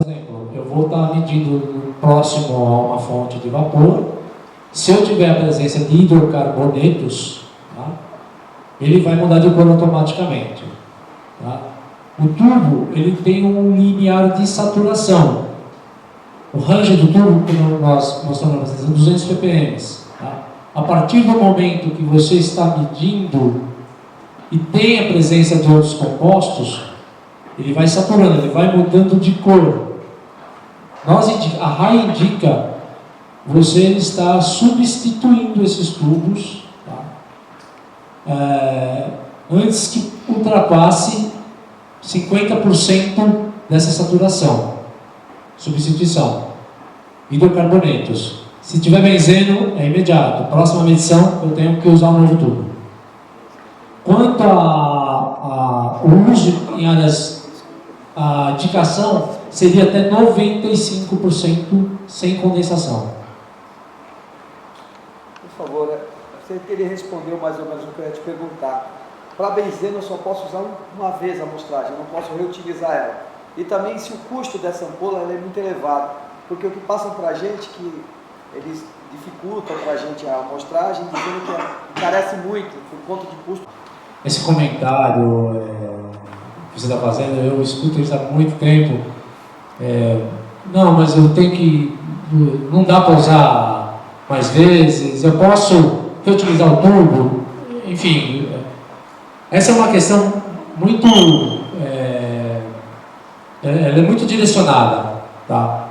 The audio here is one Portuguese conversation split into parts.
exemplo, eu vou estar medindo próximo a uma fonte de vapor. Se eu tiver a presença de hidrocarbonetos, tá, ele vai mudar de cor automaticamente. Tá? O tubo, ele tem um limiar de saturação. O range do tubo, como nós mostramos, é 200 ppm. Tá? A partir do momento que você está medindo e tem a presença de outros compostos, ele vai saturando, ele vai mudando de cor. A RAI indica você está substituindo esses tubos, tá? Antes que ultrapasse 50% dessa saturação. Substituição. Hidrocarbonetos. Se tiver benzeno, é imediato. Próxima medição, eu tenho que usar um novo tubo. Quanto ao uso em áreas, a indicação seria até 95% sem condensação. Por favor, você queria responder mais ou menos o que eu ia te perguntar. Para benzeno eu só posso usar uma vez a amostragem, eu não posso reutilizar ela. E também se o custo dessa ampola ela é muito elevado, porque o que passam para a gente que eles dificultam para a gente a amostragem, dizendo que encarece muito por conta de custo. Esse comentário que você está fazendo, eu escuto isso há muito tempo. Não, mas eu tenho que... Não dá para usar mais vezes, eu posso reutilizar o tubo, enfim. Essa é uma questão muito... ela é muito direcionada. Tá?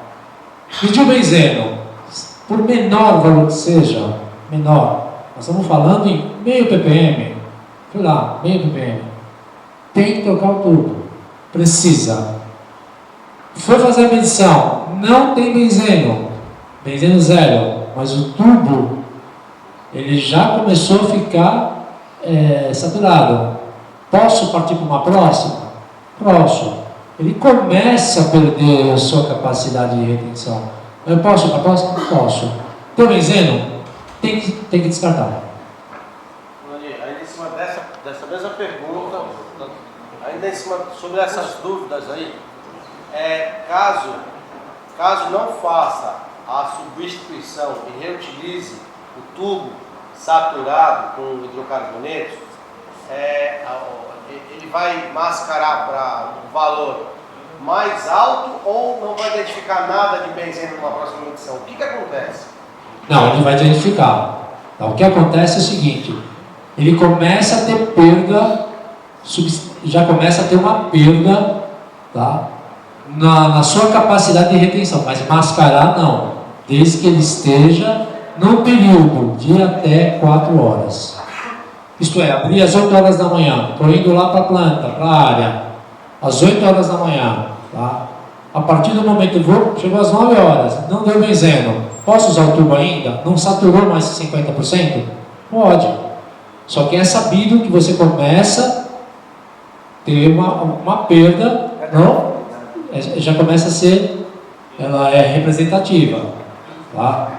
Medir o benzeno, por menor valor que seja, menor, nós estamos falando em meio ppm, sei lá, meio ppm, tem que trocar o tubo, precisa. Foi fazer a medição, não tem benzeno zero, mas o tubo, ele já começou a ficar saturado. Posso partir para uma próxima? Posso. Ele começa a perder a sua capacidade de retenção. Eu posso ir para a próxima? Posso. Tem benzeno? Tem que descartar. Ainda em cima dessa mesma pergunta, ainda em cima sobre essas dúvidas aí, caso não faça a substituição e reutilize o tubo saturado com hidrocarbonetos, ele vai mascarar para um valor mais alto ou não vai identificar nada de benzeno numa próxima medição? O que acontece? Não, ele vai identificar. Tá? O que acontece é o seguinte, ele começa a ter perda, já começa a ter uma perda, tá? na sua capacidade de retenção, mas mascarar não, desde que ele esteja no período de até 4 horas. Isto é, abrir às 8 horas da manhã, estou indo lá para a planta, para a área, às 8 horas da manhã, tá? A partir do momento que chegou às 9 horas, não deu benzeno, posso usar o tubo ainda? Não saturou mais 50%? Pode. Só que é sabido que você começa a ter uma perda, não? Já começa a ser, ela é representativa, tá?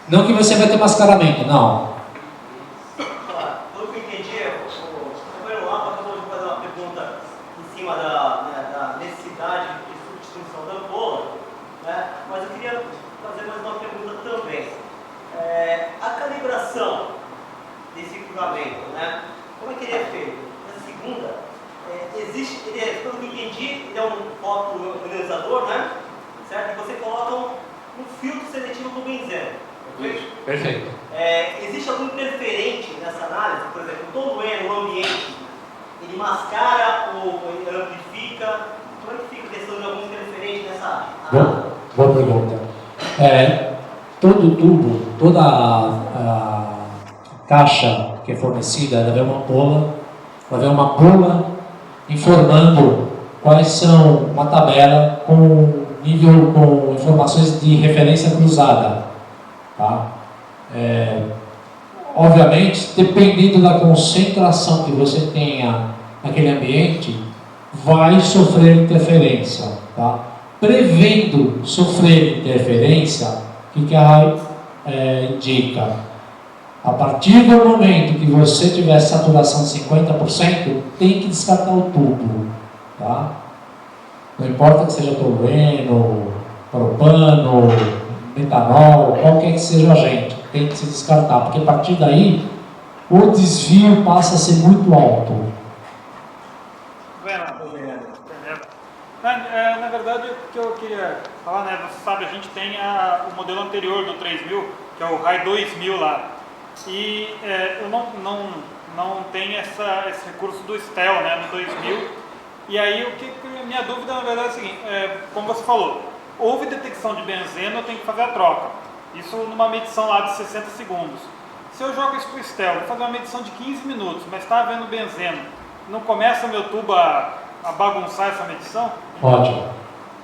Não que você vai ter mascaramento, não. Né? Como é que ele é feito? Essa segunda, existe, pelo que entendi, ele é um fotoionizador, né? Certo? E você coloca um filtro seletivo do benzeno. Perfeito. Existe algum interferente nessa análise? Por exemplo, todo o ambiente, ele mascara ou ele amplifica? Como é que fica a questão de algum interferente nessa análise? Boa pergunta. Todo tubo, toda a caixa que é fornecida, ela vem uma bula informando quais são uma tabela com informações de referência cruzada, tá? Obviamente, dependendo da concentração que você tenha naquele ambiente, vai sofrer interferência, tá? Prevendo sofrer interferência, o que a RAI indica? A partir do momento que você tiver saturação de 50%, tem que descartar o tubo, tá? Não importa que seja tolueno, propano, metanol, qualquer que seja o agente, tem que se descartar, porque a partir daí o desvio passa a ser muito alto. Na verdade, o que eu queria falar, né, você sabe, a gente tem o modelo anterior do 3000, que é o RAI 2000 lá, e eu não tenho esse recurso do STEL, né, no 2000, e aí a minha dúvida, na verdade, é a seguinte, como você falou, houve detecção de benzeno, eu tenho que fazer a troca, isso numa medição lá de 60 segundos. Se eu jogo isso para o STEL, vou fazer uma medição de 15 minutos, mas está havendo benzeno, não começa meu tubo a bagunçar essa medição? Ótimo.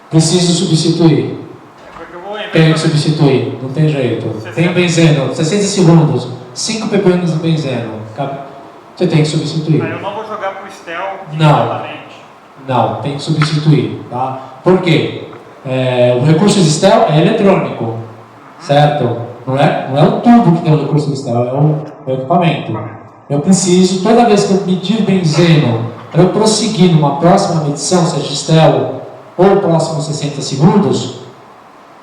Preciso substituir. Tenho que substituir, não tem jeito. Tem benzeno, 60 segundos, 5 ppm de benzeno. Você tem que substituir. Aí eu não vou jogar para o STEL imediatamente. Não, tem que substituir. Tá? Por quê? O recurso de STEL é eletrônico, certo? Não é o tubo que tem o recurso de STEL, é o equipamento. Eu preciso, toda vez que eu medir benzeno, para eu prosseguir numa próxima medição, seja STEL ou próximos 60 segundos,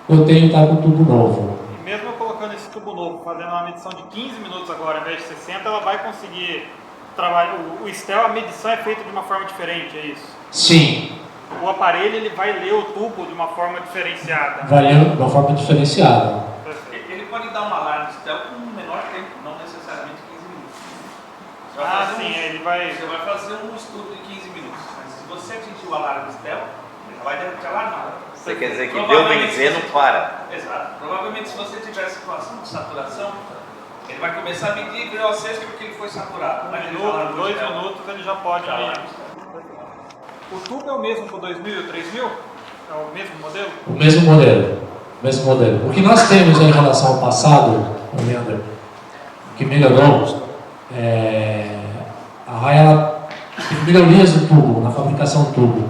eu tenho que estar com o tubo novo. E mesmo eu colocando esse tubo novo, fazendo uma medição de 15 minutos agora, ao invés de 60, ela vai conseguir trabalhar. O STEL, a medição é feita de uma forma diferente, é isso? Sim. O aparelho, ele vai ler o tubo de uma forma diferenciada. Vai ler de uma forma diferenciada. Ele pode dar um alarme STEL com um menor tempo, não necessariamente 15 minutos. Ele vai... Você vai fazer um estudo de 15 minutos, mas se você atingir o alarme STEL, ele já vai te alarmar. Você quer dizer que deu benzeno, para. Exato. Provavelmente, se você tiver situação de saturação, ele vai começar a medir e o sexto porque ele foi saturado. Um minuto, 2 minutos, ele já pode... O tubo é o mesmo para o 2000 e o 3000? É o mesmo modelo? O mesmo modelo. O que nós temos em relação ao passado, Leandro, que melhorou, a RAI tem melhorias do tubo, na fabricação do tubo.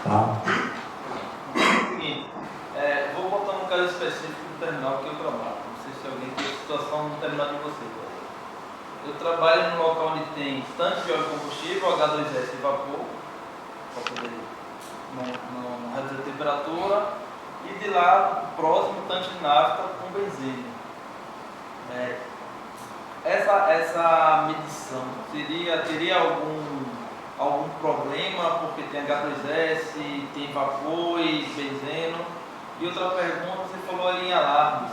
Tá? Vou botar um caso específico do terminal que eu trabalho. Não sei se alguém tem a situação no terminal de vocês. Eu trabalho num local onde tem tanque de óleo de combustível, H2S e vapor, para poder não reduzir a temperatura, e de lá, próximo, tanque de nafta com benzina. Essa medição teria algum problema porque tem H2S, tem vapor e benzeno? E outra pergunta, você falou ali em alarmes.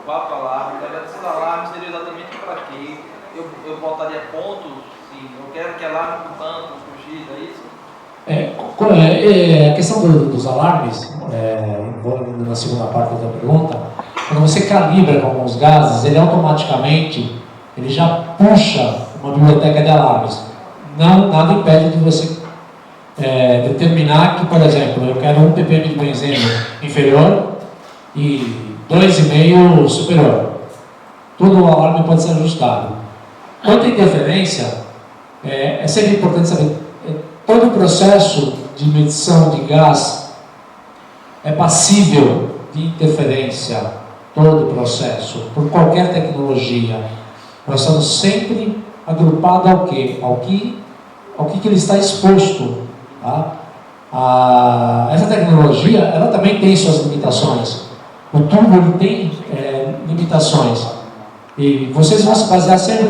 Quatro alarmes. Esses alarmes seriam exatamente para quê? Eu botaria pontos, sim, eu quero que alarme com tanto, com X, é isso? A questão dos alarmes, na segunda parte da pergunta, quando você calibra com alguns gases, ele automaticamente já puxa uma biblioteca de alarmes. Nada impede de você determinar que, por exemplo, eu quero 1 ppm de benzeno inferior e 2,5 superior. Todo o alarme pode ser ajustado. Quanto à interferência, é sempre importante saber, todo o processo de medição de gás é passível de interferência, todo o processo, por qualquer tecnologia. Nós estamos sempre agrupados ao quê? Ao que ele está exposto. Tá? Essa tecnologia, ela também tem suas limitações. O tubo ele tem limitações. E vocês vão se basear sempre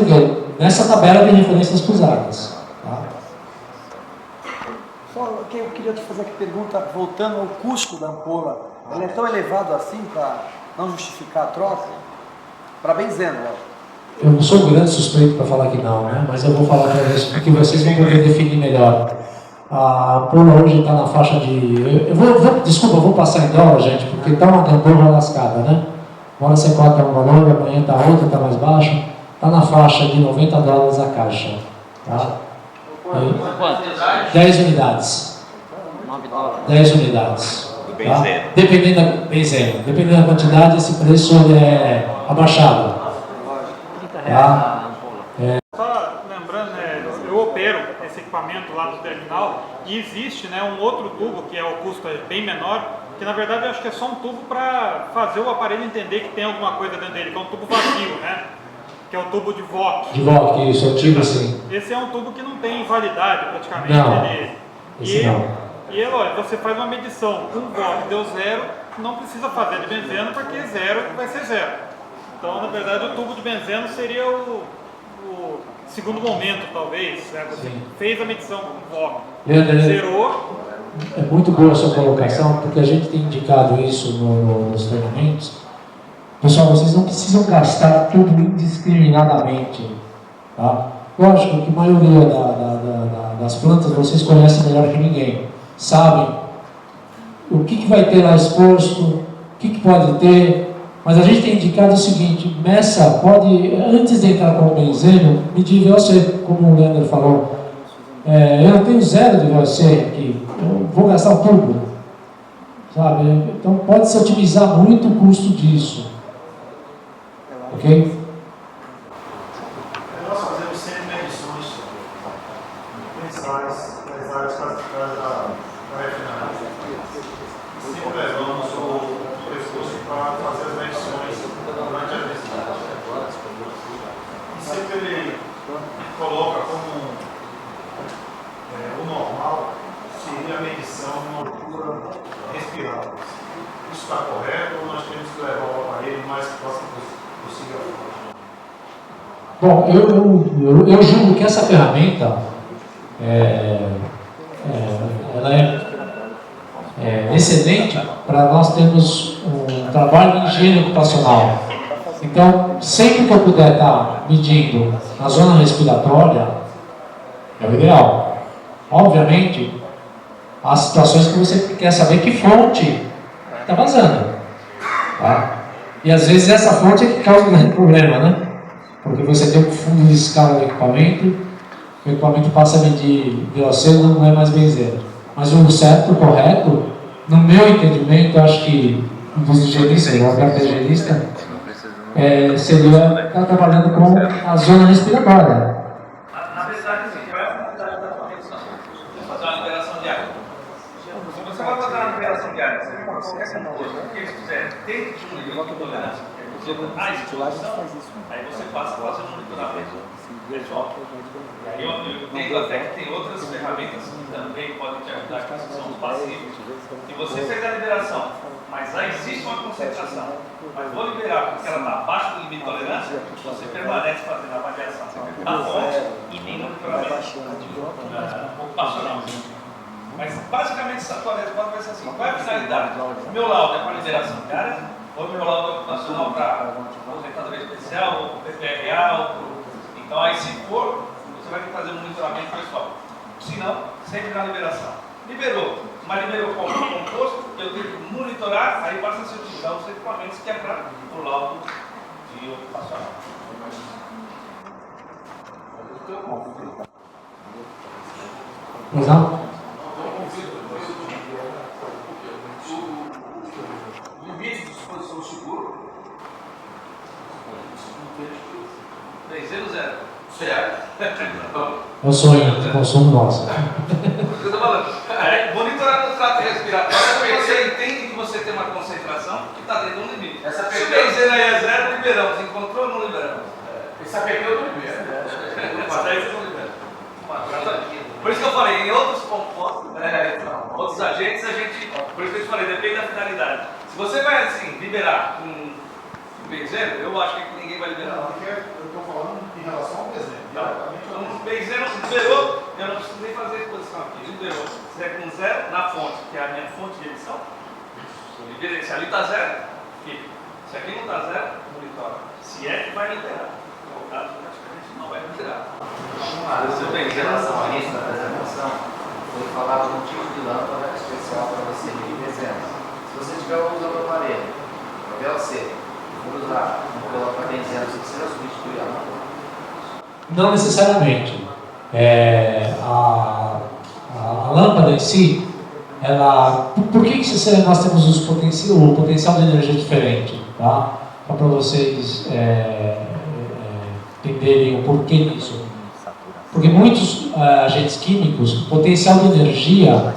nessa tabela de referências cruzadas. Tá? Só que eu queria te fazer aqui pergunta, voltando ao custo da ampola. Ele é tão elevado assim para não justificar a troca? Para benzeno, Eu não sou um grande suspeito para falar que não, né? Mas eu vou falar para vocês, porque vocês vão poder definir melhor. A ampola hoje está na faixa de... Desculpa, eu vou passar em dólar, gente, porque está uma gandorra lascada, né? Uma hora você cota um valor, amanhã está outra, está mais baixo. Está na faixa de $90 a caixa. Tá? 10 unidades. 10 unidades. Do benzeno. Tá? Dependendo da quantidade, esse preço é abaixado. Tá? Só lembrando, eu opero esse equipamento lá do terminal e existe um outro tubo que o custo é bem menor, que na verdade eu acho que é só um tubo para fazer o aparelho entender que tem alguma coisa dentro dele, que é um tubo vazio, né? Que é o tubo de VOC. De VOC, isso, antigo sim. Esse é um tubo que não tem validade praticamente. Não, esse não. E olha, você faz uma medição, um volt deu 0, não precisa fazer de benzeno porque 0 vai ser 0. Então, na verdade, o tubo de benzeno seria o segundo momento, talvez. Né? Você fez a medição com volt, zerou. É muito boa a sua colocação, porque a gente tem indicado isso nos treinamentos. Pessoal, vocês não precisam gastar tudo indiscriminadamente. Tá? Lógico que a maioria das plantas vocês conhecem melhor que ninguém. Sabem o que vai ter lá exposto, o que pode ter. Mas a gente tem indicado o seguinte: meça, pode, antes de entrar com o benzeno, medir VOC, como o Leandro falou. Eu tenho 0 de VOC aqui, eu vou gastar o tubo, sabe? Então pode-se otimizar muito o custo disso, ok? Nós fazemos sempre medições mensais nas áreas classificadas da refinaria. Sempre levamos o pescoço para fazer as medições durante a visita. E sempre ele coloca como o normal seria a medição de uma altura respirável. Isso está correto ou nós temos que levar o aparelho o mais próximo possível? Bom, eu julgo que essa ferramenta ela é excelente para nós termos um trabalho de higiene ocupacional. Então, sempre que eu puder estar medindo na zona respiratória, é o ideal. Obviamente, há situações que você quer saber que fonte está vazando. Tá? E às vezes essa fonte é que causa um problema, né? Porque você tem um fundo de escala do equipamento, o equipamento passa a medir VOC, não é mais benzeno. Mas o certo, o correto, no meu entendimento, eu acho que dos higienistas, o higienista, seria estar trabalhando com a zona respiratória. Na verdade, sim, vai fazer uma liberação de água. Se você vai fazer uma liberação de água, você vai fazer qualquer coisa, o que eles quiserem, dentro de um nível de tolerância, a exposição, aí você passa a fazer um monitoramento visual. E aí eu entendo até que tem outras ferramentas que também podem te ajudar, que são os passivos. E você fez a liberação, mas aí existe uma concentração. Mas vou liberar porque ela está abaixo do limite de tolerância, você permanece fazendo a avaliação da fonte e nem monitoramento ocupacional. Mas basicamente essa tua resposta vai ser assim: qual é a finalidade? O meu laudo é para liberação de área, ou o meu laudo é ocupacional para aposentadoria especial, ou PPRA, então aí se for, você vai ter que fazer um monitoramento pessoal. Se não, sempre na liberação. Liberou, mas liberou como composto, eu tenho que monitorar, aí passa a se utilizar os equipamentos que é para o laudo de ocupacional. Pois não? Limite de disposição seguro. Benzeno 0. Certo. É o sonho de consumo nosso. Eu estou falando. Monitorar no trato respiratório, você entende que você tem uma concentração que está dentro de um limite. Se o benzeno aí é 0, liberamos. Encontrou ou não liberamos? Esse APP eu não libero. Mas aí você não libera. Por isso que eu falei, em outros compostos, outros agentes, por isso que eu te falei, depende da finalidade. Se você vai assim, liberar um benzeno, eu acho que ninguém vai liberar. Não, porque eu estou falando em relação ao benzeno. Então, o benzeno liberou, eu não preciso nem fazer exposição aqui. Liberou. Se é com 0 na fonte, que é a minha fonte de emissão, eu liberei. Se ali está 0, fica. Se aqui não está 0, monitora. Se é, vai liberar. No caso, praticamente não vai liberar. Vamos lá, em relação a isso da preservação, foi falado um tipo de lâmpada especial para você medir benzeno. Se você estiver usando o aparelho, o VOC, for usar, não colocar benzeno, você precisa substituir a lâmpada? Não necessariamente. A lâmpada em si, ela, por que nós temos o potencial de energia diferente? Tá? Só para vocês entenderem o porquê disso. Porque muitos agentes químicos, o potencial de energia,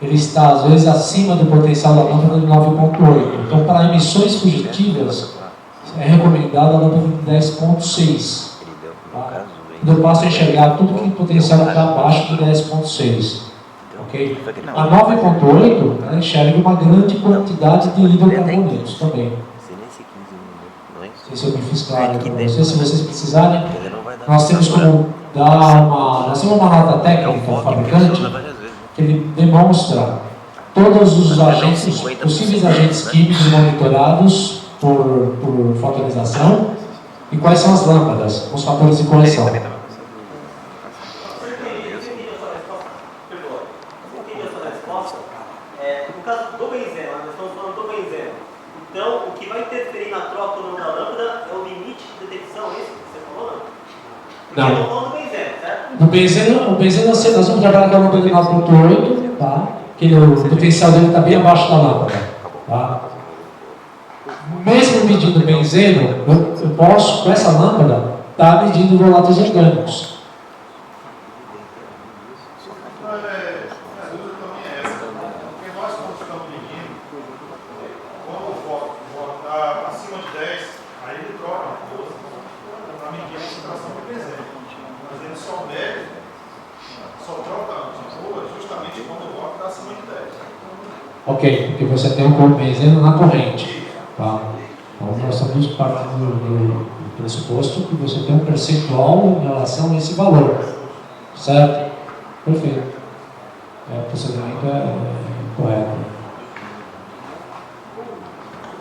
ele está às vezes acima do potencial da lâmpada de 9,8. Então, para emissões fugitivas, é recomendado a lâmpada de 10,6. Tá? Eu passo a enxergar tudo que o potencial está abaixo de 10,6. Ok? Ok? A 9.8 ela enxerga uma grande quantidade de hidrocarbonetos também. Não sei se eu me fiz claro para vocês. Se vocês precisarem, nós temos como nós temos uma nota técnica do fabricante que ele demonstra todos os agentes, os possíveis agentes químicos monitorados por fotoionização e quais são as lâmpadas, os fatores de correção. No caso do benzeno, nós estamos falando do benzeno. Então, o que vai interferir na troca ou não da lâmpada é o limite de detecção, é isso que você falou, não? Não. Eu estou falando do benzeno, certo? O benzeno nós vamos trabalhar com a lâmpada de 9.8, tá? Que o potencial dele está bem abaixo da lâmpada. Tá? Mesmo medindo o benzeno, eu posso, com essa lâmpada, estar medindo voláteis orgânicos. Ok, porque você tem um benzeno na corrente. Tá? Então nós estamos partindo do pressuposto que você tem um percentual em relação a esse valor. Certo? Perfeito. O procedimento é correto.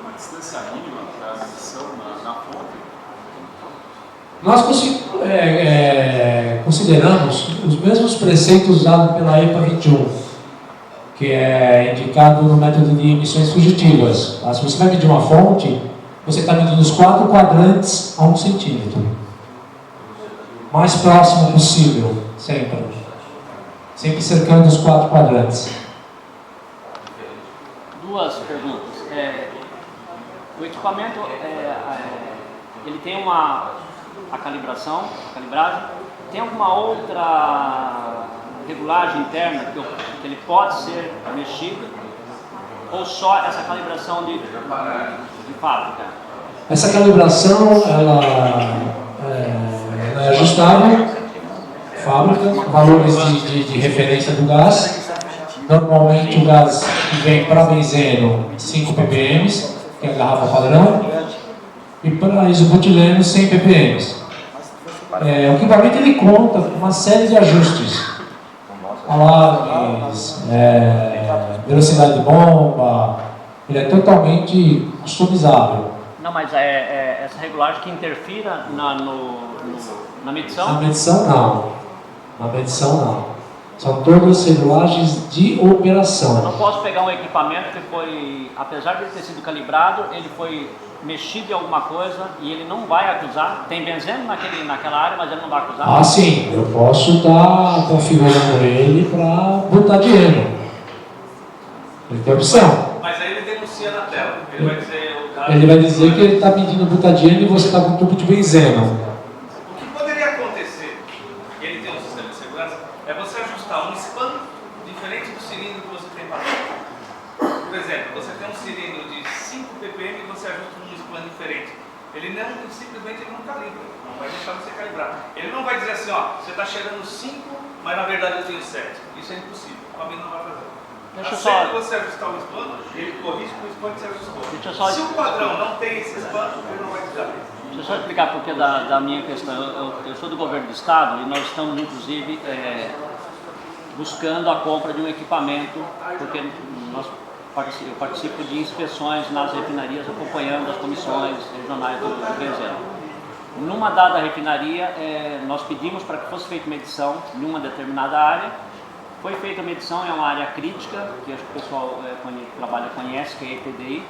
Uma distância mínima para a medição na fonte? Nós consideramos os mesmos preceitos usados pela EPA 21. Que é indicado no método de emissões fugitivas. Tá? Se você vai medir uma fonte, você está medindo os 4 quadrantes a 1 centímetro. Mais próximo possível, sempre. Sempre cercando os 4 quadrantes. Duas perguntas. O equipamento, ele tem a calibragem. Tem alguma outra regulagem interna que ele pode ser mexido, ou só essa calibração de fábrica? Essa calibração ela é ajustável, fábrica, valores de referência do gás. Normalmente o gás que vem para benzeno 5 ppm, que é a garrafa padrão, e para isobutileno 100 ppm. O equipamento ele conta com uma série de ajustes. Alarmes, velocidade de bomba, ele é totalmente customizável. Não, mas essa regulagem que interfira na medição? Na medição não. Na medição não. São todas regulagens de operação. Eu não posso pegar um equipamento que foi, apesar de ele ter sido calibrado, ele foi mexido em alguma coisa e ele não vai acusar. Tem benzeno naquela área, mas ele não vai acusar. Ah, sim, eu posso estar configurando ele para butadieno. Ele tem opção. Mas aí ele denuncia na tela. Ele vai dizer, ele vai dizer que ele está pedindo butadieno e você está com um tubo de benzeno. O que poderia acontecer, e ele tem um sistema de segurança, é você ajustar um span diferente do cilindro que você tem para dentro. Por exemplo, você tem um cilindro de 5 ppm e você ajusta um span diferente. Ele simplesmente não calibra, não vai deixar você calibrar. Ele não vai dizer assim, você está chegando 5, mas na verdade eu tenho 7. Isso é impossível, o cabine não vai fazer. Assim que você ajustar o span, ele corrige com o span que você ajustou. Se o padrão não tem esse span, ele não vai te dar isso. Deixa eu só explicar porque da minha questão. Eu sou do governo do estado e nós estamos inclusive buscando a compra de um equipamento, porque eu participo de inspeções nas refinarias, acompanhando as comissões regionais do benzeno. Numa dada refinaria, nós pedimos para que fosse feita medição em uma determinada área. Foi feita a medição, é uma área crítica, que acho que o pessoal que trabalha conhece, que é a EPDI.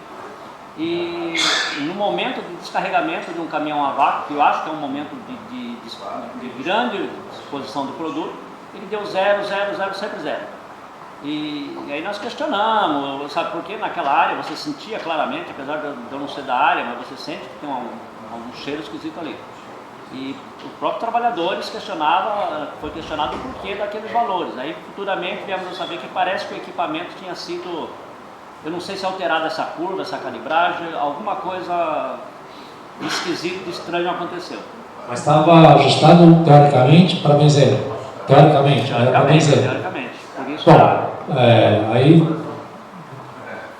E no momento de descarregamento de um caminhão a vácuo, que eu acho que é um momento de grande exposição do produto, ele deu 0, 0, 0, sempre 0. E aí nós questionamos, sabe por quê? Naquela área você sentia claramente, apesar de eu não ser da área, mas você sente que tem um cheiro esquisito ali. E os próprios trabalhadores foi questionado o porquê daqueles valores. Aí futuramente viemos a saber que parece que o equipamento tinha sido, eu não sei se alterada essa curva, essa calibragem, alguma coisa esquisita, estranho aconteceu. Mas estava ajustado teoricamente para benzeno. Teoricamente, era para benzeno. Teoricamente. Por isso, bom,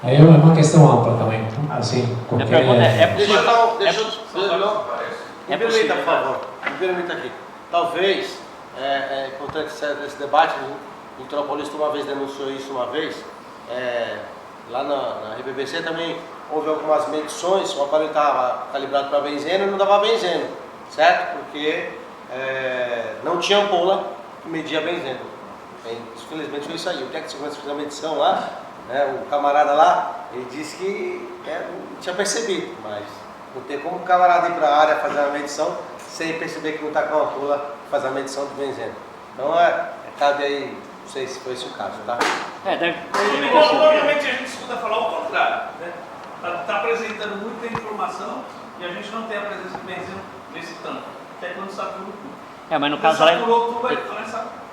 Aí é uma questão ampla também. Assim, A pergunta é possível. Me permita, por favor. Me permita aqui. Talvez, é importante esse debate, o Litoral Paulista uma vez denunciou isso uma vez, lá na RBBC também houve algumas medições, o aparelho estava calibrado para benzeno e não dava benzeno, certo? Porque não tinha ampola que media benzeno. Infelizmente foi isso aí. O técnico de segurança fez a medição lá, o camarada lá, ele disse que não tinha percebido, mas não tem como o camarada ir para a área fazer a medição sem perceber que não está com a ampola fazer a medição do benzeno. Então cabe aí, não sei se foi esse o caso, tá? Normalmente a gente escuta falar o contrário, né? Está apresentando muita informação e a gente não tem a presença de benzeno nesse tanto, até quando satura o tubo. Mas no caso lá,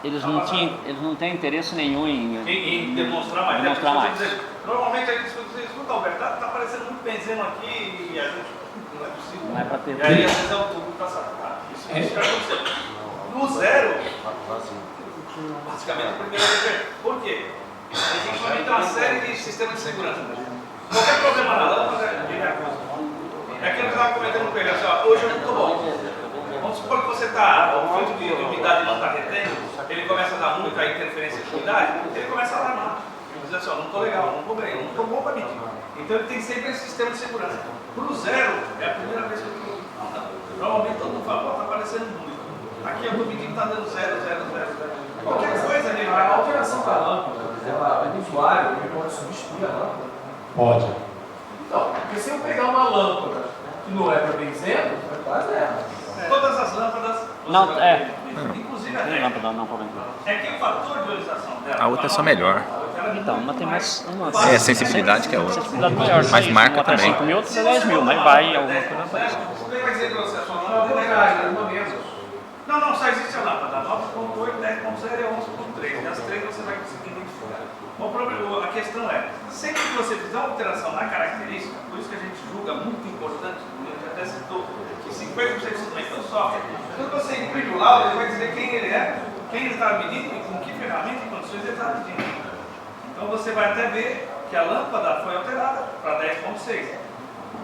eles não têm interesse nenhum em demonstrar mais. Demonstrar mais. Normalmente a gente escuta, Alberto, está aparecendo muito benzeno aqui e a gente não é possível. Não é pra ter. E aí às vezes o tubo está saturado. Isso está acontecendo. No zero, basicamente, a primeira vez. Por quê? A gente implementa uma série de sistemas de segurança. Qualquer problema na lâmpada é aquilo que eu estava comentando com ele, assim, hoje eu não estou bom. Vamos supor que você o filtro de umidade não está retendo, ele começa a dar muita interferência de umidade, ele começa a alarmar. Ele diz assim, não estou legal, não estou bem, não estou bom para medir. Então ele tem sempre esse sistema de segurança. Para o zero, é a primeira vez que eu estou. Normalmente todo mundo fala, está aparecendo muito. Aqui eu estou medindo, está dando 0, 0, 0, 0. Qualquer coisa nele. A alteração da lâmpada, o usuário, ele pode substituir a lâmpada? Pode. Então, porque se eu pegar uma lâmpada que não é para benzeno, vai para zero. Todas as lâmpadas. Não, inclusive a lâmpada não pode. É que o fator de ionização dela. A outra é só melhor. Então, uma tem mais. É a sensibilidade que é outra. Sensibilidade maior. Mas marca uma também. 5 mil, outra 10 mil, mas vai alguma coisa para isso. Você vai dizer que você sua lâmpada uma menos. Não, só existe a lâmpada 9.8, 10.0 e 11.3. E as três você vai conseguir identificar. O problema, a questão é, sempre que você fizer uma alteração na característica, por isso que a gente julga muito importante, a gente até citou que 50% do instrumento é o software. Quando você imprime o laudo, ele vai dizer quem ele é, quem ele está medindo e com que ferramenta e condições ele está medindo. Então você vai até ver que a lâmpada foi alterada para 10.6.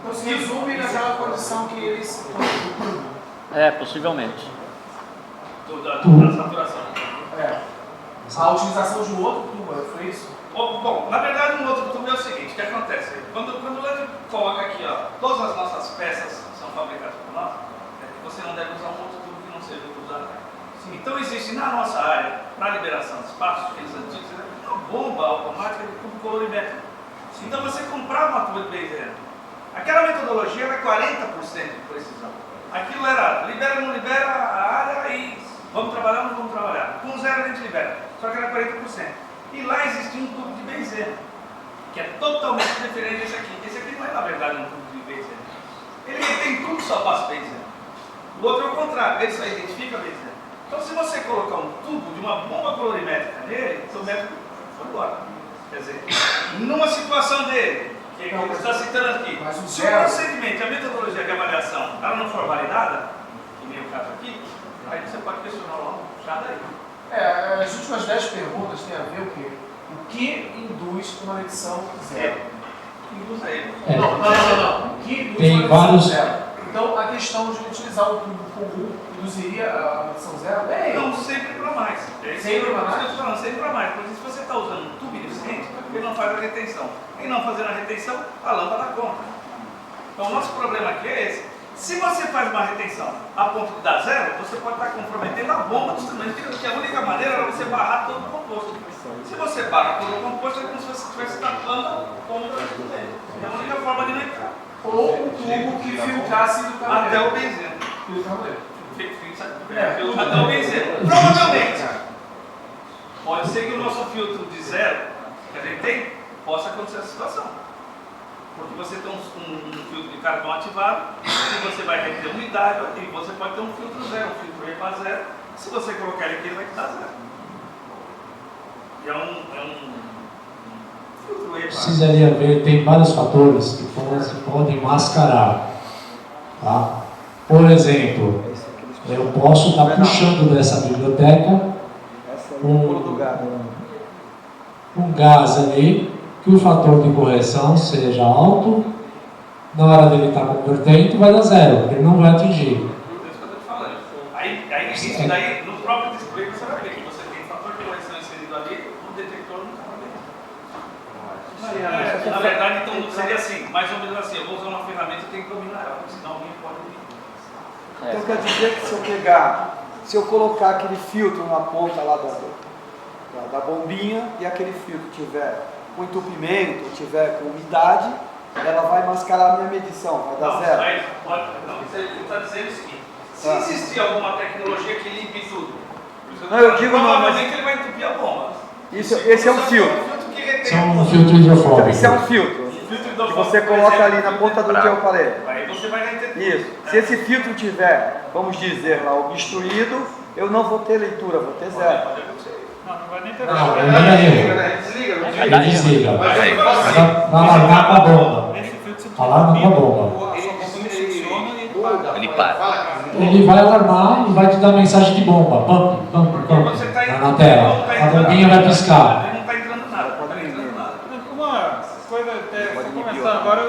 Então se resume naquela condição que eles... Possivelmente. Da saturação. A utilização de um outro tubo, foi isso? Bom, na verdade um outro tubo é o seguinte, o que acontece? Quando o Leandro coloca aqui, todas as nossas peças são fabricadas por nós, você não deve usar um outro tubo que não seja usado. Então existe na nossa área, para liberação de espaço, aqueles antigos, uma bomba automática de tubo colorimétrico. Então você comprava uma tuba de benzeno. Aquela metodologia era 40% de precisão. Aquilo era libera ou não libera a área e vamos trabalhar ou não vamos trabalhar. Com zero a gente libera, só que era 40%. E lá existia um tubo de benzeno, que é totalmente diferente desse aqui. Esse aqui não é na verdade um tubo de benzeno. Ele tem tudo só passa benzeno. O outro é o contrário, ele só identifica benzeno. Então se você colocar um tubo de uma bomba colorimétrica nele, seu método foi embora. Quer dizer, numa situação dele, que ele está citando aqui, se o procedimento, a metodologia de avaliação, ela não for validada, que nem o caso aqui, aí você pode questionar logo, já daí. As últimas 10 perguntas têm a ver o quê? O que induz uma medição zero? Induz ele. Não. O que induz tem uma vários... medição zero? Então, a questão de utilizar o tubo comum induziria a medição zero? Não, sempre para mais. Sempre para mais? Sempre para mais. Porque se você está usando um tubo ineficiente, ele não faz a retenção. E não fazendo a retenção, a lâmpada conta. Então, o nosso problema aqui é esse. Se você faz uma retenção a ponto de dar zero, você pode estar comprometendo a bomba do instrumento, porque a única maneira é você barrar todo o composto. Se você barra todo o composto, é como se você estivesse tapando a bomba do instrumento. É a única forma de não entrar. Ou um tubo que filtrasse do caminhão. Até o benzeno. Filtra até o benzeno. Provavelmente, pode ser que o nosso filtro de zero, que a gente tem, possa acontecer essa situação. Porque você tem um filtro de carvão ativado, e você vai reter umidade, e você pode ter um filtro zero, um filtro EPA zero. Se você colocar ele aqui, ele vai te dar zero. E é um filtro EPA. Precisaria ver, tem vários fatores que podem mascarar. Tá? Por exemplo, eu posso estar puxando dessa biblioteca um gás ali, que o fator de correção seja alto, na hora dele estar convertendo vai dar zero, ele não vai atingir. Isso que eu estou te falando. Aí isso daí, no próprio display, você vai ver que você tem fator de correção inserido ali, o detector não está vendo. Na verdade, então seria assim, mais ou menos assim, eu vou usar uma ferramenta e tenho que dominar ela, porque senão alguém pode vir. Então quer dizer que se eu colocar aquele filtro na ponta lá da bombinha e aquele filtro tiver com entupimento, tiver com umidade, ela vai mascarar a minha medição, vai dar zero. Ele está dizendo o seguinte, se existir alguma tecnologia que limpe tudo, não, eu digo não, mas provavelmente ele vai entupir a bomba. Esse é um filtro. Esse é um filtro hidrofóbico. Isso é um filtro que você coloca ali na ponta do teu aparelho. Aí você vai entender. Isso. Se esse filtro tiver, vamos dizer lá, obstruído, eu não vou ter leitura, vou ter zero. Não vai nem ter Não, ele não desliga. Ele desliga. Vai largar com a bomba. Vai largar com a bomba. Ele para. Ele vai alarmar e vai te dar mensagem de bomba. Pump, pump, pump. Na tela. A bombinha vai piscar. Não está entrando nada. Uma coisa, começando agora,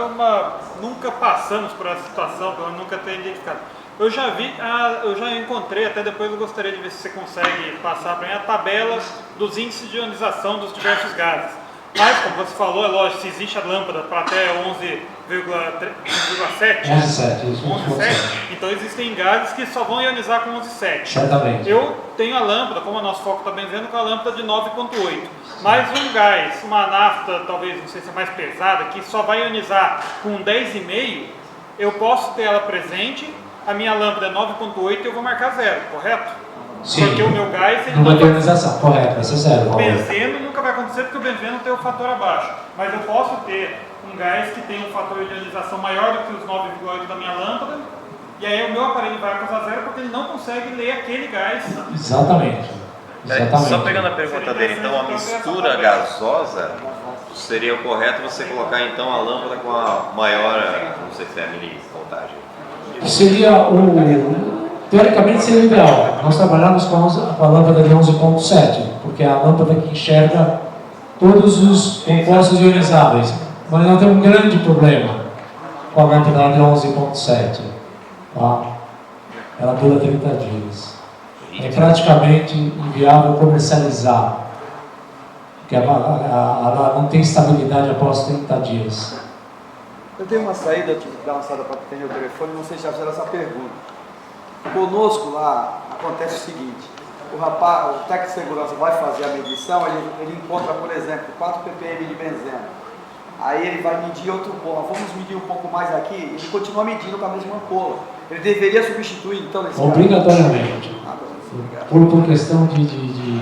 nunca passamos por essa situação, pelo menos nunca tenho identificado. Eu já encontrei, até depois eu gostaria de ver se você consegue passar para mim a tabela dos índices de ionização dos diversos gases. Mas, como você falou, é lógico, se existe a lâmpada para até 11,7, 11,7, então existem gases que só vão ionizar com 11,7. Certamente. Eu tenho a lâmpada, como o nosso foco está bem vendo, com a lâmpada de 9,8. Mas um gás, uma nafta, talvez, não sei se é mais pesada, que só vai ionizar com 10,5, eu posso ter ela presente, a minha lâmpada é 9,8 e eu vou marcar zero, correto? Sim. Porque o meu gás... Não vai ter ionização, correto, vai ser zero. O benzeno nunca vai acontecer porque o benzeno tem o fator abaixo. Mas eu posso ter um gás que tem um fator de ionização maior do que os 9,8 da minha lâmpada, e aí o meu aparelho vai acusar zero porque ele não consegue ler aquele gás. Exatamente. Só pegando a pergunta dele, então a mistura gasosa seria o correto você colocar então a lâmpada com a maior, não sei se é a milivoltagem. Seria teoricamente seria o ideal. Nós trabalhamos com a lâmpada de 11,7, porque é a lâmpada que enxerga todos os compostos ionizáveis. Mas nós temos um grande problema com a lâmpada de 11,7. Tá? Ela dura 30 dias. É praticamente inviável comercializar, porque ela não tem estabilidade após 30 dias. Eu tenho uma saída, eu tive que dar uma saída para atender o telefone, não sei se já fizeram essa pergunta. Conosco lá acontece o seguinte, o técnico de segurança vai fazer a medição, ele encontra, por exemplo, 4 ppm de benzeno. Aí ele vai medir outro pouco, vamos medir um pouco mais aqui, ele continua medindo com a mesma ampola. Ele deveria substituir então nesse obrigatoriamente. Por questão de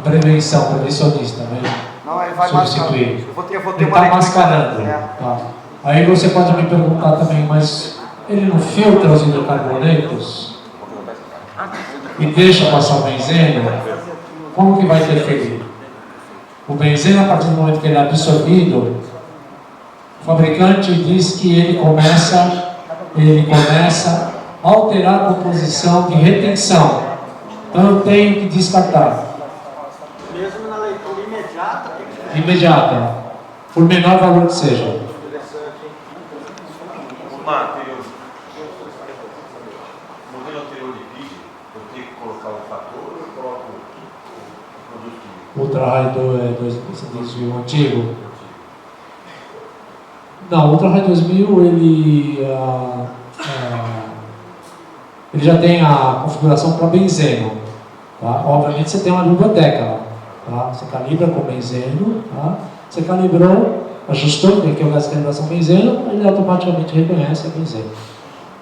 prevenção, prevencionista, né? Não, ele vai substituir. Eu vou ter ele está mascarando. Tá. Aí você pode me perguntar também, mas ele não filtra os hidrocarbonetos e deixa passar o benzeno? Como que vai interferir? O benzeno, a partir do momento que ele é absorvido, o fabricante diz que ele começa a alterar a composição de retenção. Então eu tenho que descartar. Mesmo na leitura imediata? Imediata, por menor valor que seja. No modelo anterior de vídeo, eu tenho que colocar o fator ou eu coloco o produto químico? Ultra High 2000, você diz o antigo? Não, o Ultra High 2000 ele já tem a configuração para benzeno. Tá? Obviamente você tem uma biblioteca lá. Tá? Você calibra com benzeno. Tá? Você calibrou, ajustou, que é o gás de calibração benzeno, ele automaticamente reconhece a benzeno.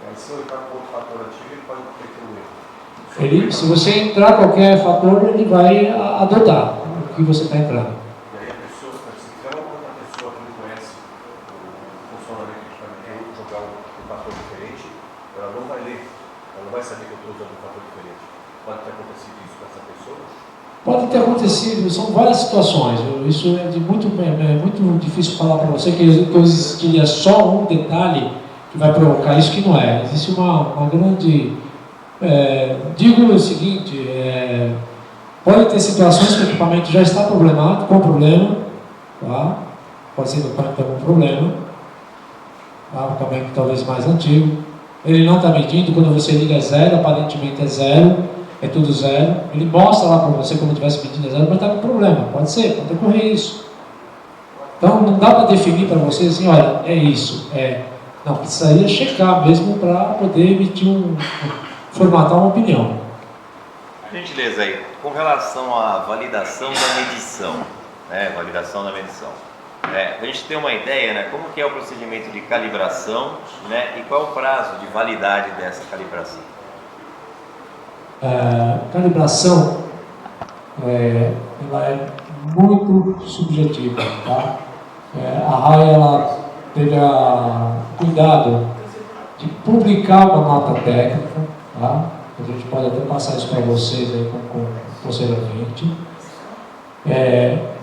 Aí se eu entrar com outro fator ativo, ele pode ter que Se você entrar qualquer fator, ele vai adotar o que você está entrando. E aí a pessoa, se tiver uma outra pessoa que não conhece o funcionamento do equipamento e jogar um fator diferente, ela não vai ler, ela não vai saber que eu estou usando um fator diferente. Pode ter acontecido isso com essa pessoa? Pode ter acontecido, são várias situações. Isso é muito difícil falar para você que existiria só um detalhe que vai provocar isso, que não é. Existe uma grande... digo o seguinte, Pode ter situações que o equipamento já está problemático, com problema, tá? Pode ser que o equipamento tenha algum problema, tá? O equipamento talvez mais antigo. Ele não está medindo, quando você liga é zero, aparentemente é zero, é tudo zero. Ele mostra lá para você como estivesse medindo é zero, mas está com problema. Pode ser, pode ocorrer isso. Então não dá para definir para você assim, olha, é isso, é. Não, precisaria checar mesmo para poder emitir formatar uma opinião. Gentileza aí, com relação à validação da medição, né? Validação da medição. A gente tem uma ideia, né? Como que é o procedimento de calibração, né? E qual é o prazo de validade dessa calibração? Calibração, ela é muito subjetiva, tá? A RAI, ela teve cuidado de publicar uma nota técnica, tá? A gente pode até passar isso para vocês aí posteriormente.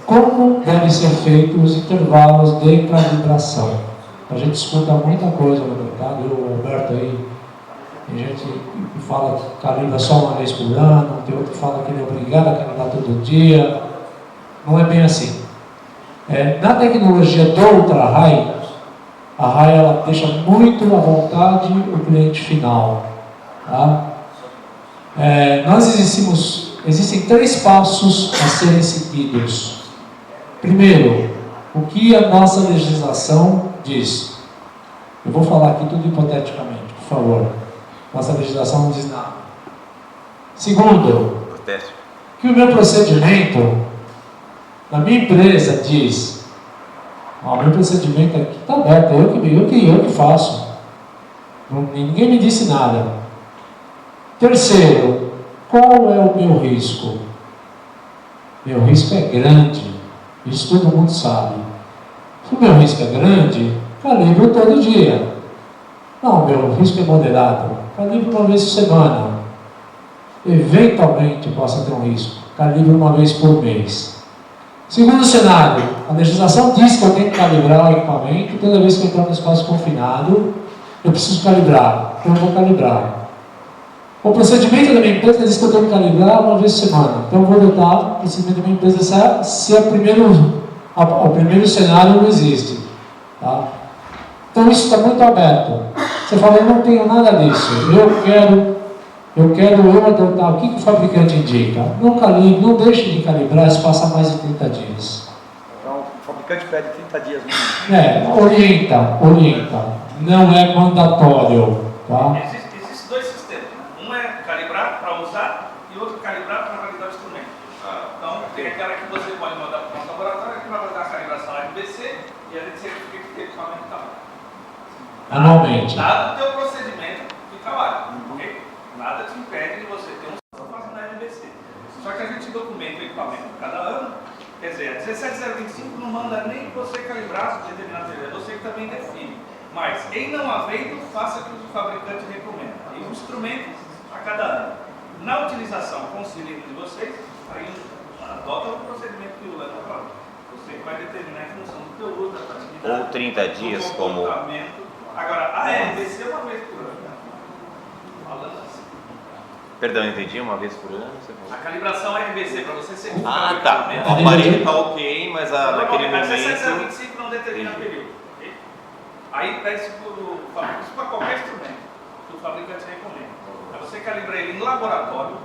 Como devem ser feitos os intervalos de calibração? A gente escuta muita coisa no mercado, o Roberto aí, tem gente que fala que calibra só uma vez por ano, tem outro que fala que ele é obrigado a calibrar todo dia. Não é bem assim. Na tecnologia do ultra-high, a RAI ela deixa muito à vontade o cliente final. Tá? Existem 3 passos a serem seguidos. Primeiro, o que a nossa legislação diz? Eu vou falar aqui tudo hipoteticamente, por favor. Nossa legislação não diz nada. Segundo, que o meu procedimento, na minha empresa, diz: o meu procedimento aqui está aberto, eu que faço. Ninguém me disse nada. Terceiro, qual é o meu risco? Meu risco é grande, isso todo mundo sabe. Se o meu risco é grande, calibro todo dia. Não, meu risco é moderado, calibro uma vez por semana. Eventualmente possa ter um risco, calibro uma vez por mês. Segundo cenário, a legislação diz que eu tenho que calibrar o equipamento, toda vez que eu entrar no espaço confinado, eu preciso calibrar, então eu vou calibrar. O procedimento da minha empresa diz que eu tenho que calibrar uma vez por semana, então eu vou adotar o procedimento da minha empresa se o primeiro cenário não existe. Tá? Então isso está muito aberto. Você fala, eu não tenho nada disso, eu quero adotar o que o fabricante indica. Não calibre, não deixe de calibrar se passar mais de 30 dias. Então, o fabricante pede 30 dias no orienta. Não é mandatório. Tá? Existem 2 sistemas. Um é calibrar para usar e outro calibrar para validar o instrumento. Então, tem aquela que você pode mandar para o nosso laboratório que vai mandar a calibração RBC e a gente certifica que tem equipamento está lá. Anualmente. Dado o teu procedimento, fica lá. Ok? Nada te impede de você ter fazendo na RBC. Só que a gente documenta o equipamento cada ano. Quer dizer, a 17025 não manda nem você calibrar determinado material, você que também define. Mas, em não havendo, faça o que o fabricante recomenda. E um instrumento a cada ano. Na utilização com o cilindro de vocês, aí adota o procedimento que o Lano falou. Você vai determinar em função do teu uso, da atividade. Ou 30 dias como... Agora, a RBC é uma vez por ano. Falando assim. Perdão, entendi, uma vez por ano? A calibração RBC para você ser... tá. O aparelho está ok, mas naquele momento... A 6725 não determina período. Okay? Aí pede-se para qualquer instrumento que o fabricante recomenda. Aí você calibra ele em laboratório,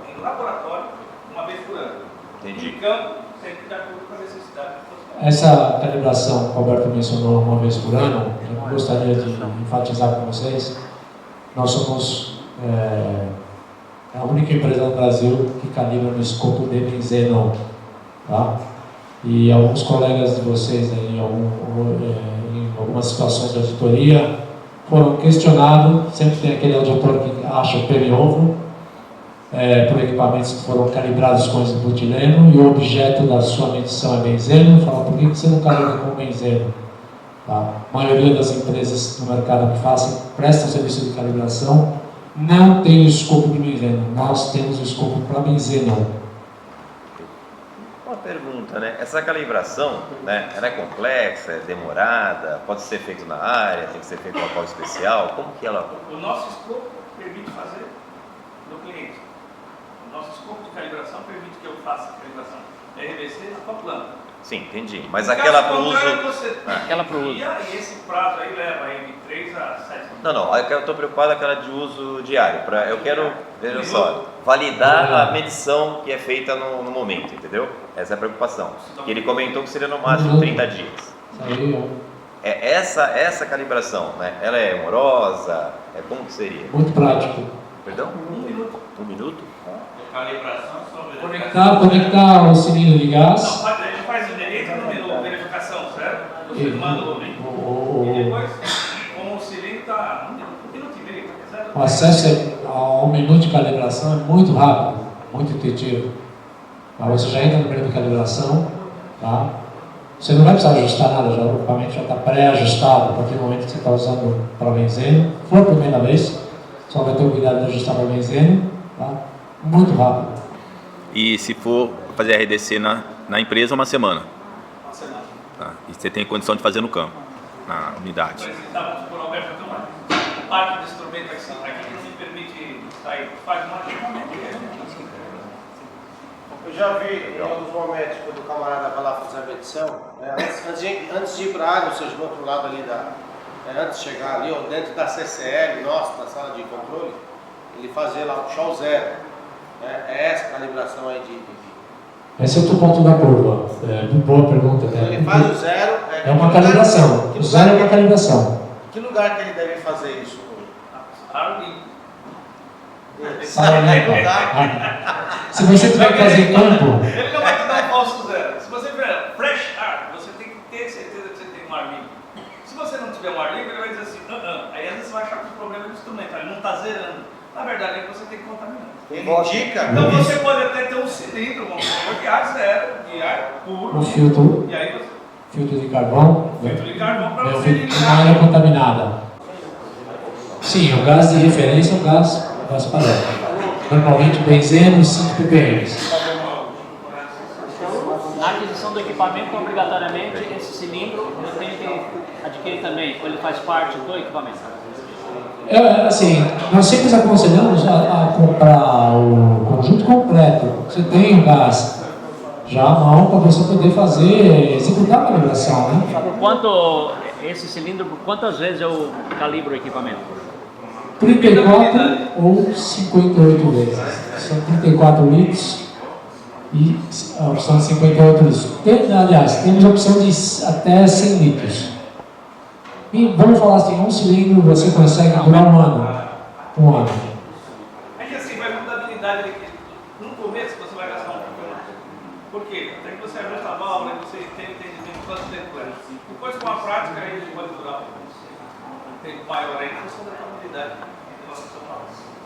uma vez por ano. Entendi. Em campo, sempre de acordo com a necessidade. Essa calibração que o Alberto mencionou uma vez por ano, eu gostaria de enfatizar com vocês. Nós somos a única empresa no Brasil que calibra no escopo de benzeno, tá? E alguns colegas de vocês aí, em algumas situações de auditoria foram questionados. Sempre tem aquele auditor que acha o peri-ovo por equipamentos que foram calibrados com esse butileno e o objeto da sua medição é benzeno. Fala, por que você não calibra com benzeno? Tá? A maioria das empresas no mercado que prestam serviço de calibração não tem o escopo de benzeno. Nós temos o escopo para benzeno. Uma pergunta, né? Essa calibração, né? Ela é complexa, é demorada, pode ser feito na área, tem que ser feito em local especial. Como que ela... O nosso escopo permite fazer no cliente. O nosso escopo de calibração permite que eu faça a calibração. RBC na tua planta. Sim, entendi. Mas aquela para o uso... Aquela para o uso. E esse prazo aí leva aí de 3 a 7 anos. Não, eu estou preocupado aquela de uso diário. Eu quero, veja só, validar a medição que é feita no momento, entendeu? Essa é a preocupação. Que ele comentou que seria no máximo 30 dias. Essa calibração, né? Ela é morosa? Como que seria? Muito prático. Perdão? 1 minuto. 1 minuto? Calibração só Conectar o cilindro de gás. Não, ele faz o direito no menu verificação, certo? Você manda o link. E depois, como o cilindro está 1 minuto e meio, certo? O acesso ao menu de calibração é muito rápido, muito intuitivo. Você já entra no menu de calibração, tá? Você não vai precisar ajustar nada, o equipamento já está pré-ajustado a partir do momento que você está usando para benzeno. Se for a primeira vez, só vai ter o cuidado de ajustar para benzeno, tá? Muito rápido. E se for fazer RDC na empresa, uma semana. Uma semana. Tá? E você tem condição de fazer no campo, na unidade. Por exemplo, vamos por Alberto, tem uma parte do instrumento aqui que não me permite sair. Faz um equipamento. Eu já vi em alguns momentos, quando o camarada vai lá fazer a medição, antes de ir para a área, ou seja, do outro lado ali, antes de chegar ali, ou dentro da CCL, nossa, na sala de controle, ele fazia lá, puxar o zero. É essa calibração aí de... Esse é outro ponto da curva. Boa pergunta. Ele faz o zero... É uma calibração. O zero é uma calibração. Que lugar que ele deve fazer isso? Se você tiver que fazer campo... Ele não vai te dar um falso zero. Se você tiver fresh ar, você tem que ter certeza que você tem um ar limpo. Se você não tiver um ar limpo, ele vai dizer assim, aí às vezes você vai achar que o problema é do instrumento, ele não está zerando. Na verdade, aí você tem que contaminar. Ele indica. Então você pode até ter um cilindro, de ar zero, de ar puro. Um filtro. E aí você... Filtro de carvão. Filtro de carvão para você eliminar. Uma área contaminada. Sim, o gás de referência é o gás padrão. Normalmente benzeno 5 ppm. Na aquisição do equipamento, obrigatoriamente, esse cilindro eu tenho que adquirir também, ou ele faz parte do equipamento? Assim, nós sempre aconselhamos a comprar o conjunto completo. Você tem o gás já à mão para você poder executar a calibração, né? Por quanto, esse cilindro, por quantas vezes eu calibro o equipamento? 34 ou 58 vezes. São 34 litros e a opção de 58 litros. Aliás, temos a opção de até 100 litros. E vamos falar assim, um cilindro você consegue durar um ano. É que assim, vai mudar a habilidade no começo você vai gastar um pouco mais. Por quê? Até que você ajusta a válvula e você tem entendimento de quanto tempo é. Depois com a prática ele pode durar um tempo maior ainda, você vai ter uma habilidade em relação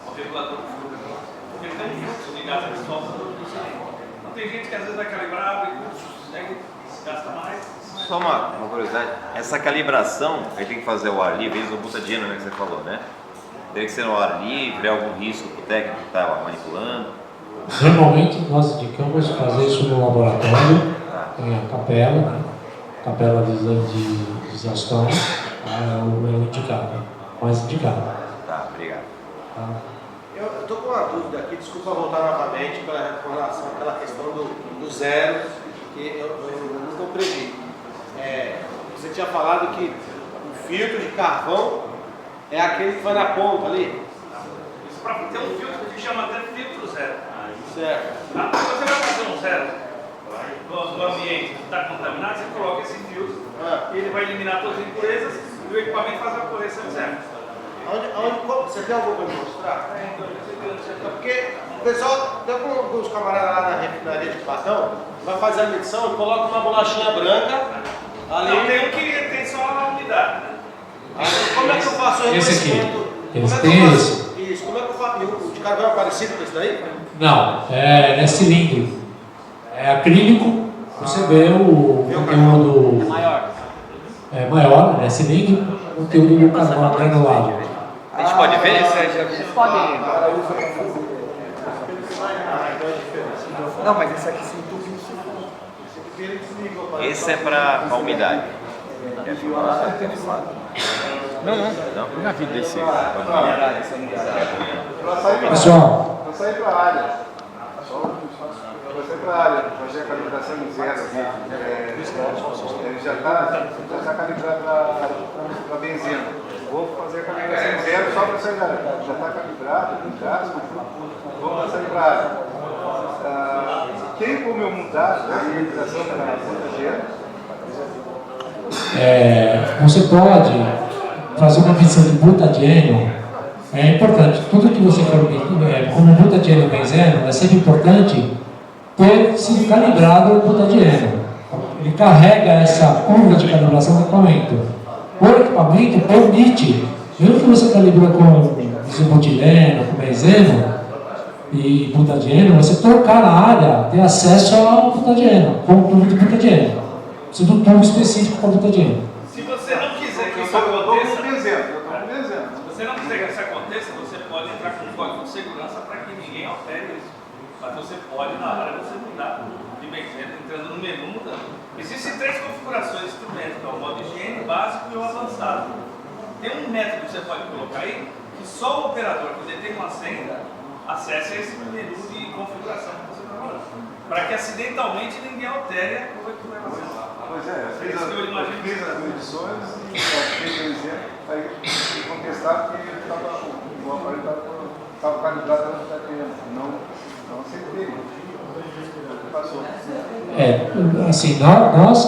ao regulador do fluxo. Porque ele tem um fluxo de gás que solta todo o cilindro. Então tem gente que às vezes vai calibrar e gasta mais. Só uma curiosidade, essa calibração, aí tem que fazer o ar livre, isso butadieno, né, que você falou, né? Tem que ser no ar livre, algum risco para o técnico que está manipulando? Normalmente nós indicamos fazer isso no laboratório, tem a capela, né? Capela de exame de exaustão, é o indicado, mais indicado. Tá, obrigado. Tá. Eu estou com uma dúvida aqui, desculpa voltar novamente com relação àquela questão do zero, que eu não compreendi. Você tinha falado que o filtro de carvão é aquele que vai na ponta ali. Isso para ter um filtro que chama até filtro zero. Certo. Você vai fazer um zero no ambiente que está contaminado, você coloca esse filtro e ele vai eliminar todas as impurezas e o equipamento faz a correção zero. Você tem alguma coisa para mostrar? Porque o pessoal, tem alguns camaradas lá na refinaria de Platão, vai fazer a medição e coloca uma bolachinha branca ali. Não, tem um que tem só a umidade. Como é que eu faço o reconhecimento? Eles têm esse. Isso, como é que eu faço? O de carvão é parecido com esse daí? Não, é cilindro. É acrílico, você vê o conteúdo maior. É maior, é cilindro, o conteúdo do carvão granulado. A gente pode ver? Vocês podem. Não, mas esse aqui se entupiu. Esse é para a umidade. Não. Eu já vi desse. Pessoal, Pra sair para a área. você para a área, fazer a calibração em zero, ele já está calibrado para benzina. Vou fazer a calibração em zero só para sair da área. Já está calibrado, no caso, vou sair para a área. Tem como eu mudar a calibração para a butadieno? Você pode fazer uma medição de butadieno. É importante, tudo que você for como butadieno e benzeno, é sempre importante ter sido calibrado o butadieno. Ele carrega essa curva de calibração do equipamento. O equipamento permite, mesmo que você calibrou com isobutileno, com benzeno e butadieno, você trocar na área, ter acesso ao butadieno, com o tubo de butadieno. Precisa de um tubo específico para butadieno. Se você não quiser que isso aconteça, se você não quiser que isso aconteça, você pode entrar com um código de segurança para que ninguém altere isso. Mas você pode, na hora, você mudar de benzeno, entrando no menu, mudando. Existem 3 configurações de instrumento, que é o modo higiene, básico e o avançado. Tem um método que você pode colocar aí, que só o operador que detém uma senha acesse esse menu de configuração que você está falando. Para que acidentalmente ninguém altere o equipamento. Pois é, fiz as medições e fiz o exemplo, aí contestaram que o aparelho estava calibrado para butadieno. Não aceitei. Passou. Assim, nós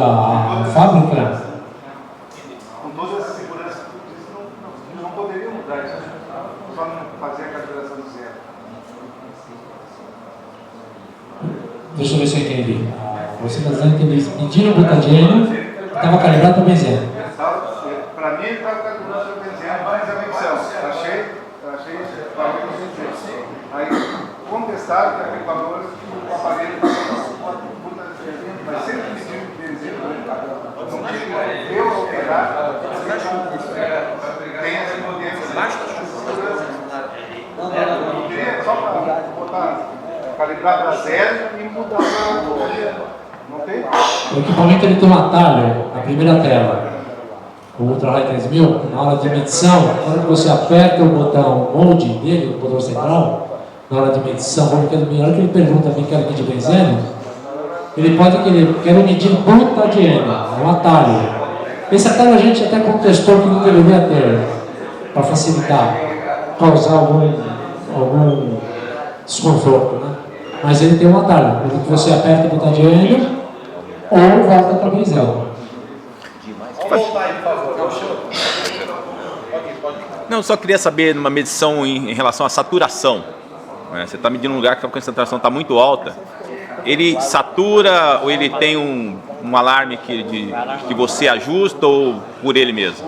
a fábrica. Com toda essa segurança, não poderia mudar isso, só não fazer a calibração do zero. Deixa eu ver se eu entendi. Você está dizendo que eles mediram o butadieno e estava calibrado para benzeno. Para mim, ele estava calibrado para benzeno, mas a medição. Achei valor positivo. Aí contestaram que aquele valor, o aparelho estava butadieno, mas sempre mediu benzeno. Não tinha eu alterar, tem esse modelo. Eu queria só para botar, calibrar para zero e mudar para butadieno. O equipamento ele tem um atalho na primeira tela. O Ultra High 3000, na hora de medição, na hora que você aperta o botão Mode dele, o botão central, na hora de medição, na hora que ele pergunta quem quer medir benzeno, ele pode querer medir butadieno, é um atalho. Esse atalho a gente até contestou que não deveria ter, para facilitar, causar algum desconforto, né? Mas ele tem um atalho, quando você aperta o butadieno ou volta para a benzeno. Vamos voltar aí, por favor. Não, só queria saber uma medição em relação à saturação. Você está medindo um lugar que a concentração está muito alta. Ele satura ou ele tem um alarme que você ajusta ou por ele mesmo?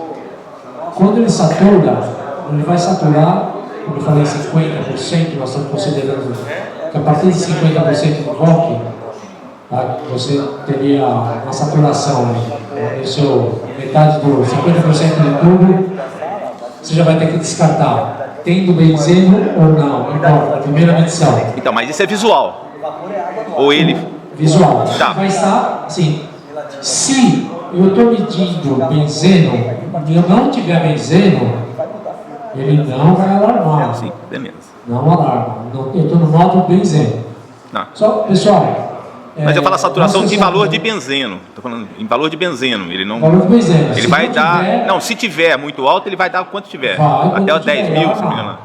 Quando ele satura, ele vai saturar, como eu falei, 50%, nós estamos considerando que a partir de 50% do rock, tá, você teria uma saturação no seu metade do 50% do tubo, você já vai ter que descartar, tendo benzeno ou não importa, a primeira medição. Então, mas isso é visual? Ou ele... Visual. Tá. Vai estar, assim, se eu estou medindo benzeno e eu não tiver benzeno, ele não vai alarmar. Sim, beleza. Não alarma. Eu estou no modo benzeno. Não. Só, pessoal... Mas eu falo a saturação de valor de benzeno. Estou falando em valor de benzeno. Ele não. Valor de benzeno. Ele vai dar. Não, se tiver muito alto, ele vai dar quanto tiver. Até os 10 mil, se não me engano.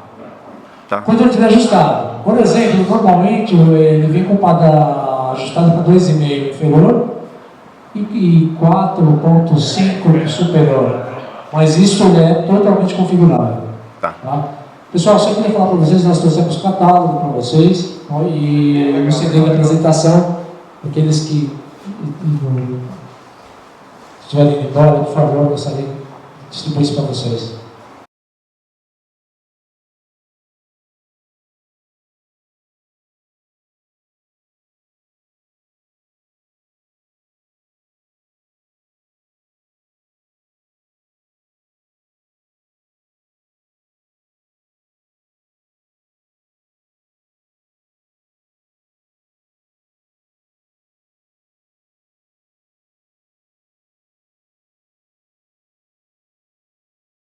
Tá. Quando ele estiver ajustado. Por exemplo, normalmente ele vem com ajustado para 2,5 inferior e 4,5 superior. Mas isso é totalmente configurável. Tá. Pessoal, só queria falar para vocês, nós trouxemos catálogo para vocês e no CD da apresentação. Aqueles que estiverem indo embora, por favor, eu gostaria de distribuir isso para vocês.